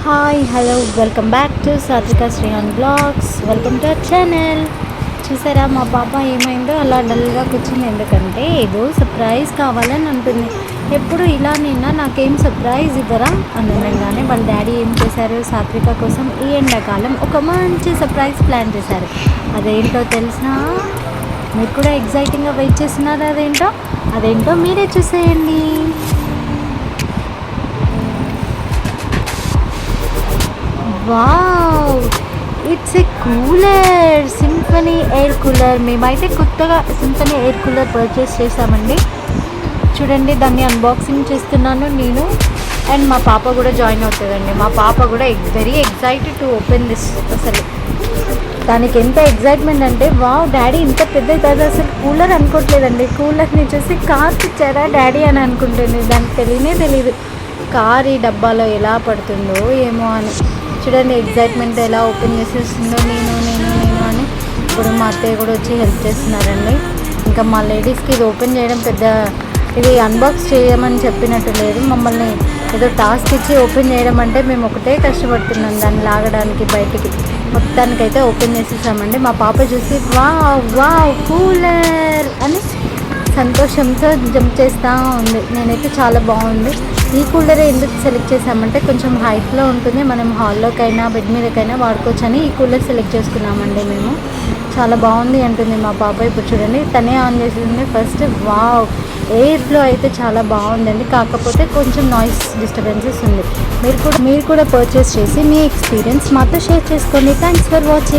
Hi hello welcome back to Satvika Srihan blogs. Welcome to our channel. చూసారా మా పాప ఏమైందో అలా డల్గా కూర్చుంది, ఎందుకంటే ఏదో సర్ప్రైజ్ కావాలని అంటుంది. ఎప్పుడు ఇలా నిన్న నాకేం సర్ప్రైజ్ ఇవ్వరా అని అనగానే వాళ్ళ డాడీ ఏం చేశారు, సాత్విక కోసం ఈ ఎండాకాలం ఒక మంచి సర్ప్రైజ్ ప్లాన్ చేశారు. అదేంటో తెలిసినా మీరు కూడా ఎగ్జైటింగ్గా వెయిట్ చేస్తున్నారు. అదేంటో మీరే చూసేయండి. Wow, it's a cooler, symphony air cooler. మేమైతే కొత్తగా సింఫనీ ఎయిర్ కూలర్ పర్చేస్ చేసామండి. చూడండి, దాన్ని అన్బాక్సింగ్ చేస్తున్నాను నేను, అండ్ మా పాప కూడా జాయిన్ అవుతుందండి. మా పాప కూడా very excited to open this. అసలు దానికి ఎంత ఎక్సైట్మెంట్ అంటే, వావ్ డాడీ ఇంత పెద్దది కాదు, అసలు కూలర్ అనుకోవట్లేదండి. కూలర్ని చూసి కార్ ఇచ్చారా డాడీ అని అనుకుంటుంది. దానికి తెలియదు కార్ ఈ డబ్బాలో ఎలా పడుతుందో ఏమో అని. చూడండి ఎగ్జైట్మెంట్ ఎలా ఓపెన్ చేసేస్తుందో. నేను అని. ఇప్పుడు మా అత్తయ్య కూడా వచ్చి హెల్ప్ చేస్తున్నారండి. ఇంకా మా లేడీస్కి ఇది ఓపెన్ చేయడం పెద్ద, ఇది అన్బాక్స్ చేయమని చెప్పినట్టు లేదు. మమ్మల్ని ఏదో టాస్క్ ఇచ్చి ఓపెన్ చేయడం అంటే మేము ఒకటే కష్టపడుతున్నాం దాన్ని లాగడానికి బయటికి. మొత్తానికైతే ఓపెన్ చేసేసామండి. మా పాప చూసి వావ్ కూలర్ అని సంతోషంతో జంప్ చేస్తూ ఉంది. నేనైతే చాలా బాగుంది. ఈ కూలరే ఎందుకు సెలెక్ట్ చేసామంటే కొంచెం హైట్లో ఉంటుంది, మనం హాల్లోకైనా బెడ్ మీదకైనా వాడుకోవచ్చు అని ఈ కూలర్ సెలెక్ట్ చేసుకున్నామండి మేము. చాలా బాగుంది అంటుంది మా పాప. ఇప్పుడు చూడండి తనే ఆన్ చేసింది ఫస్ట్. వావ్, ఎయిర్ ఫ్లో అయితే చాలా బాగుందండి, కాకపోతే కొంచెం నాయిస్ డిస్టర్బెన్సెస్ ఉంది. మీరు కూడా పర్చేస్ చేసి మీ ఎక్స్పీరియన్స్ మాతో షేర్ చేసుకోండి. Thanks for watching.